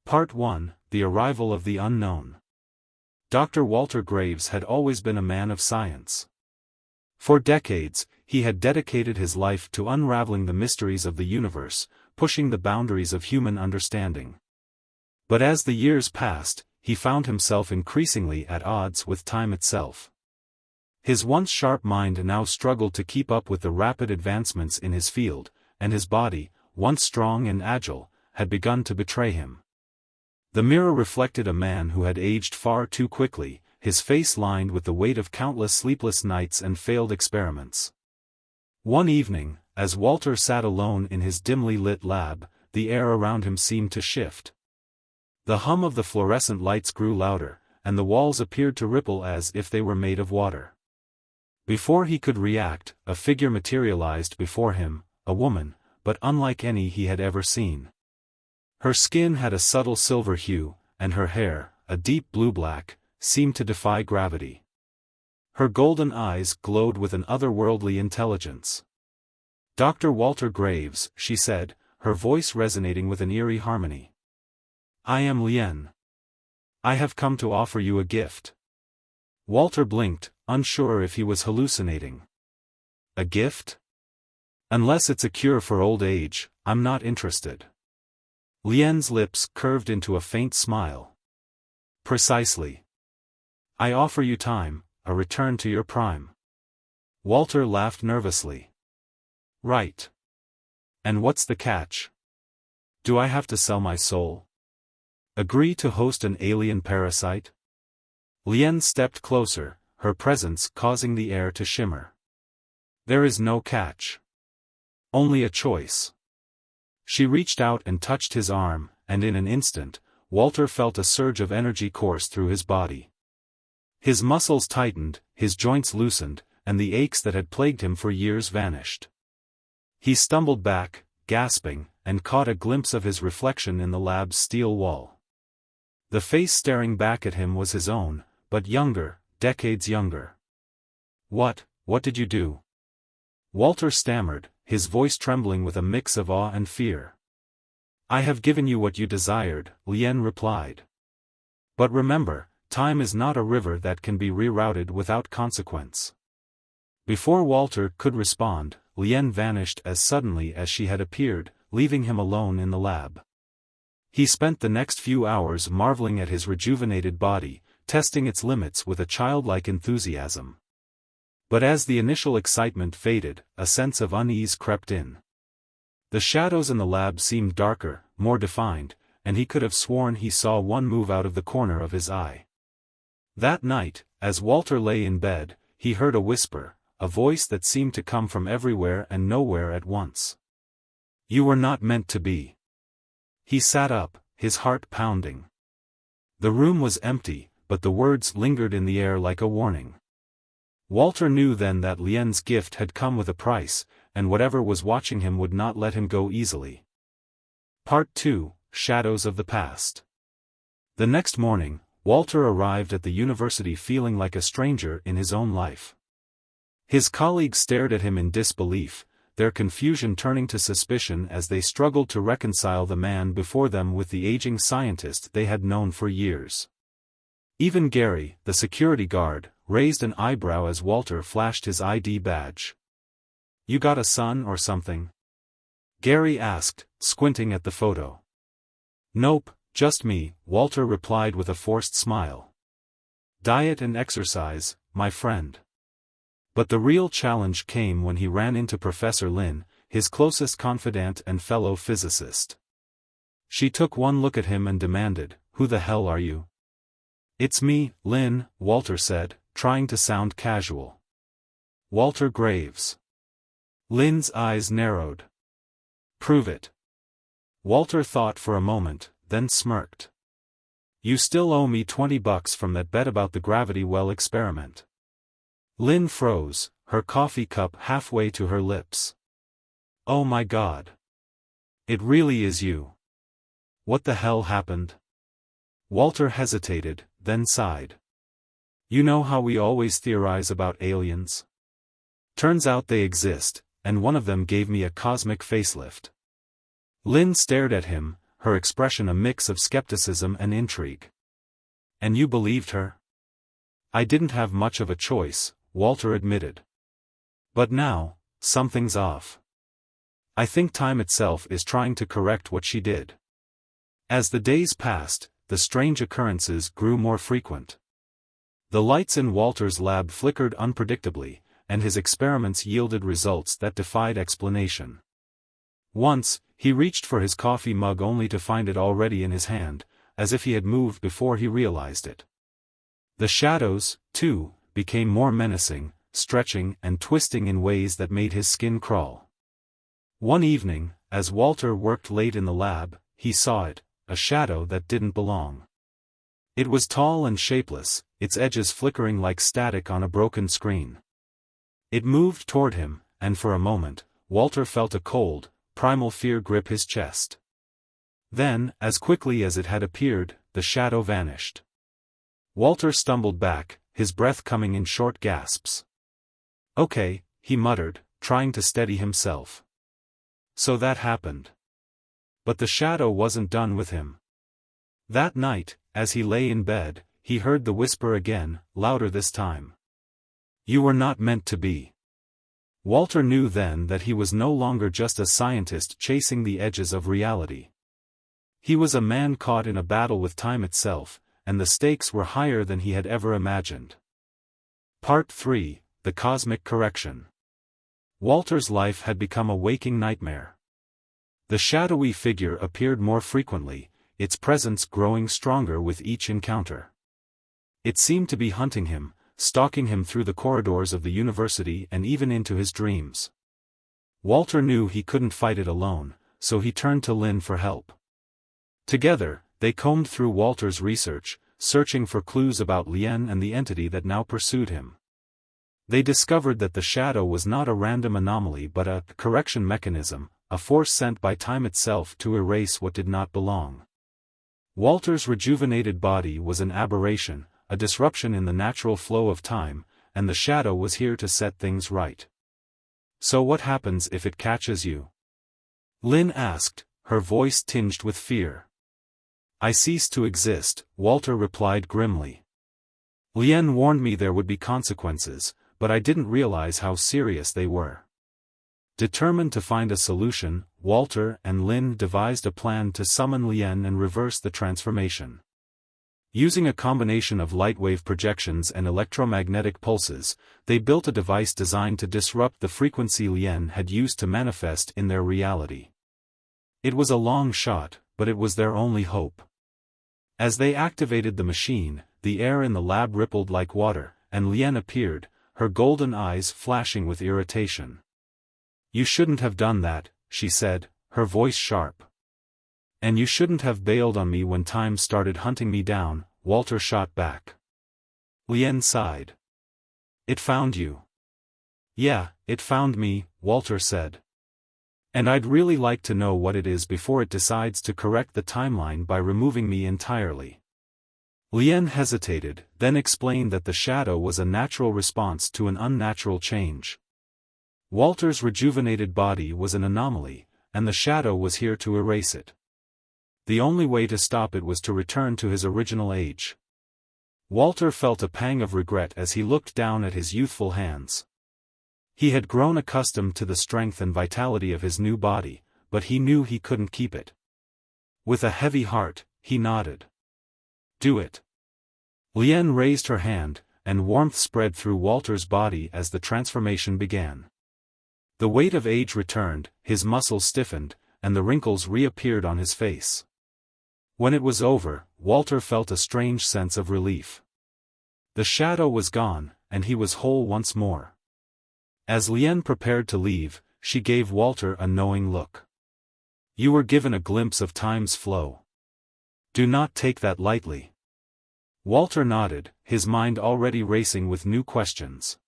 Part 1: The Arrival of the Unknown. Dr. Walter Graves had always been a man of science. For decades, he had dedicated his life to unraveling the mysteries of the universe, pushing the boundaries of human understanding. But as the years passed, he found himself increasingly at odds with time itself. His once sharp mind now struggled to keep up with the rapid advancements in his field, and his body, once strong and agile, had begun to betray him. The mirror reflected a man who had aged far too quickly, his face lined with the weight of countless sleepless nights and failed experiments. One evening, as Walter sat alone in his dimly lit lab, the air around him seemed to shift. The hum of the fluorescent lights grew louder, and the walls appeared to ripple as if they were made of water. Before he could react, a figure materialized before him, a woman, but unlike any he had ever seen. Her skin had a subtle silver hue, and her hair, a deep blue-black, seemed to defy gravity. Her golden eyes glowed with an otherworldly intelligence. "Dr. Walter Graves," she said, her voice resonating with an eerie harmony. "I am Lien. I have come to offer you a gift." Walter blinked, unsure if he was hallucinating. "A gift? Unless it's a cure for old age, I'm not interested." Lien's lips curved into a faint smile. "Precisely. I offer you time, a return to your prime." Walter laughed nervously. "Right. And what's the catch? Do I have to sell my soul? Agree to host an alien parasite?" Lien stepped closer, her presence causing the air to shimmer. "There is no catch. Only a choice." She reached out and touched his arm, and in an instant, Walter felt a surge of energy course through his body. His muscles tightened, his joints loosened, and the aches that had plagued him for years vanished. He stumbled back, gasping, and caught a glimpse of his reflection in the lab's steel wall. The face staring back at him was his own, but younger, decades younger. What did you do?" Walter stammered, his voice trembling with a mix of awe and fear. "I have given you what you desired," Lien replied. "But remember, time is not a river that can be rerouted without consequence." Before Walter could respond, Lien vanished as suddenly as she had appeared, leaving him alone in the lab. He spent the next few hours marveling at his rejuvenated body, testing its limits with a childlike enthusiasm. But as the initial excitement faded, a sense of unease crept in. The shadows in the lab seemed darker, more defined, and he could have sworn he saw one move out of the corner of his eye. That night, as Walter lay in bed, he heard a whisper, a voice that seemed to come from everywhere and nowhere at once. "You were not meant to be." He sat up, his heart pounding. The room was empty, but the words lingered in the air like a warning. Walter knew then that Lien's gift had come with a price, and whatever was watching him would not let him go easily. Part 2: Shadows of the Past. The next morning, Walter arrived at the university feeling like a stranger in his own life. His colleagues stared at him in disbelief, their confusion turning to suspicion as they struggled to reconcile the man before them with the aging scientist they had known for years. Even Gary, the security guard, raised an eyebrow as Walter flashed his ID badge. "You got a son or something?" Gary asked, squinting at the photo. "Nope, just me," Walter replied with a forced smile. "Diet and exercise, my friend." But the real challenge came when he ran into Professor Lin, his closest confidant and fellow physicist. She took one look at him and demanded, "Who the hell are you?" "It's me, Lin," Walter said, trying to sound casual. "Walter Graves." Lin's eyes narrowed. "Prove it." Walter thought for a moment, then smirked. "You still owe me $20 from that bet about the gravity well experiment." Lin froze, her coffee cup halfway to her lips. "Oh my God. It really is you. What the hell happened?" Walter hesitated, then sighed. "You know how we always theorize about aliens? Turns out they exist, and one of them gave me a cosmic facelift." Lin stared at him, her expression a mix of skepticism and intrigue. "And you believed her?" "I didn't have much of a choice," Walter admitted. "But now, something's off. I think time itself is trying to correct what she did." As the days passed, the strange occurrences grew more frequent. The lights in Walter's lab flickered unpredictably, and his experiments yielded results that defied explanation. Once, he reached for his coffee mug only to find it already in his hand, as if he had moved before he realized it. The shadows, too, became more menacing, stretching and twisting in ways that made his skin crawl. One evening, as Walter worked late in the lab, he saw it, a shadow that didn't belong. It was tall and shapeless, its edges flickering like static on a broken screen. It moved toward him, and for a moment, Walter felt a cold, primal fear grip his chest. Then, as quickly as it had appeared, the shadow vanished. Walter stumbled back, his breath coming in short gasps. "Okay," he muttered, trying to steady himself. So that happened. But the shadow wasn't done with him. That night, as he lay in bed, he heard the whisper again, louder this time. "You were not meant to be." Walter knew then that he was no longer just a scientist chasing the edges of reality. He was a man caught in a battle with time itself, and the stakes were higher than he had ever imagined. Part 3: The Cosmic Correction. Walter's life had become a waking nightmare. The shadowy figure appeared more frequently, its presence growing stronger with each encounter. It seemed to be hunting him, stalking him through the corridors of the university and even into his dreams. Walter knew he couldn't fight it alone, so he turned to Lynn for help. Together, they combed through Walter's research, searching for clues about Lien and the entity that now pursued him. They discovered that the shadow was not a random anomaly but a correction mechanism, a force sent by time itself to erase what did not belong. Walter's rejuvenated body was an aberration, a disruption in the natural flow of time, and the shadow was here to set things right. "So what happens if it catches you?" Lynn asked, her voice tinged with fear. "I cease to exist," Walter replied grimly. "Lien warned me there would be consequences, but I didn't realize how serious they were." Determined to find a solution, Walter and Lynn devised a plan to summon Lien and reverse the transformation. Using a combination of light-wave projections and electromagnetic pulses, they built a device designed to disrupt the frequency Lien had used to manifest in their reality. It was a long shot, but it was their only hope. As they activated the machine, the air in the lab rippled like water, and Lien appeared, her golden eyes flashing with irritation. "You shouldn't have done that," she said, her voice sharp. "And you shouldn't have bailed on me when time started hunting me down," Walter shot back. Lien sighed. "It found you." "Yeah, it found me," Walter said. "And I'd really like to know what it is before it decides to correct the timeline by removing me entirely." Lien hesitated, then explained that the shadow was a natural response to an unnatural change. Walter's rejuvenated body was an anomaly, and the shadow was here to erase it. The only way to stop it was to return to his original age. Walter felt a pang of regret as he looked down at his youthful hands. He had grown accustomed to the strength and vitality of his new body, but he knew he couldn't keep it. With a heavy heart, he nodded. "Do it." Lien raised her hand, and warmth spread through Walter's body as the transformation began. The weight of age returned, his muscles stiffened, and the wrinkles reappeared on his face. When it was over, Walter felt a strange sense of relief. The shadow was gone, and he was whole once more. As Lien prepared to leave, she gave Walter a knowing look. "You were given a glimpse of time's flow. Do not take that lightly." Walter nodded, his mind already racing with new questions.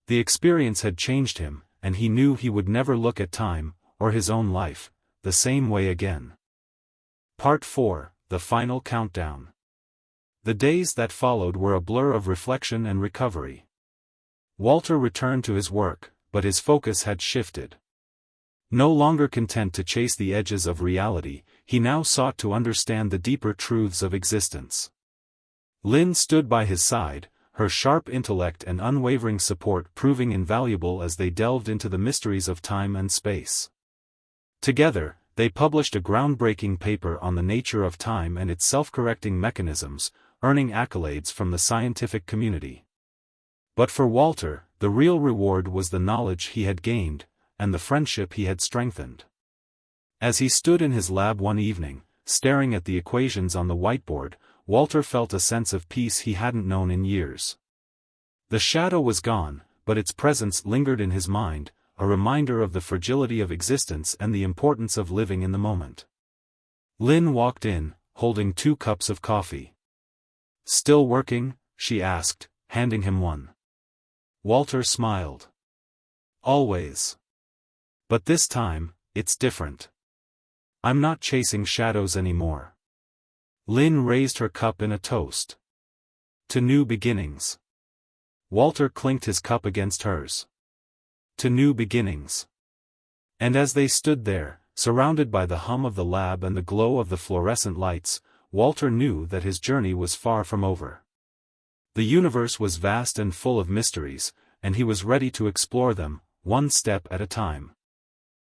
The experience had changed him, and he knew he would never look at time, or his own life, the same way again. Part 4: The Final Countdown. The days that followed were a blur of reflection and recovery. Walter returned to his work, but his focus had shifted. No longer content to chase the edges of reality, he now sought to understand the deeper truths of existence. Lynn stood by his side, her sharp intellect and unwavering support proving invaluable as they delved into the mysteries of time and space. Together, they published a groundbreaking paper on the nature of time and its self-correcting mechanisms, earning accolades from the scientific community. But for Walter, the real reward was the knowledge he had gained, and the friendship he had strengthened. As he stood in his lab one evening, staring at the equations on the whiteboard, Walter felt a sense of peace he hadn't known in years. The shadow was gone, but its presence lingered in his mind, a reminder of the fragility of existence and the importance of living in the moment. Lynn walked in, holding 2 cups of coffee. "Still working?" she asked, handing him one. Walter smiled. "Always. But this time, it's different. I'm not chasing shadows anymore." Lynn raised her cup in a toast. "To new beginnings." Walter clinked his cup against hers. "To new beginnings." And as they stood there, surrounded by the hum of the lab and the glow of the fluorescent lights, Walter knew that his journey was far from over. The universe was vast and full of mysteries, and he was ready to explore them, one step at a time.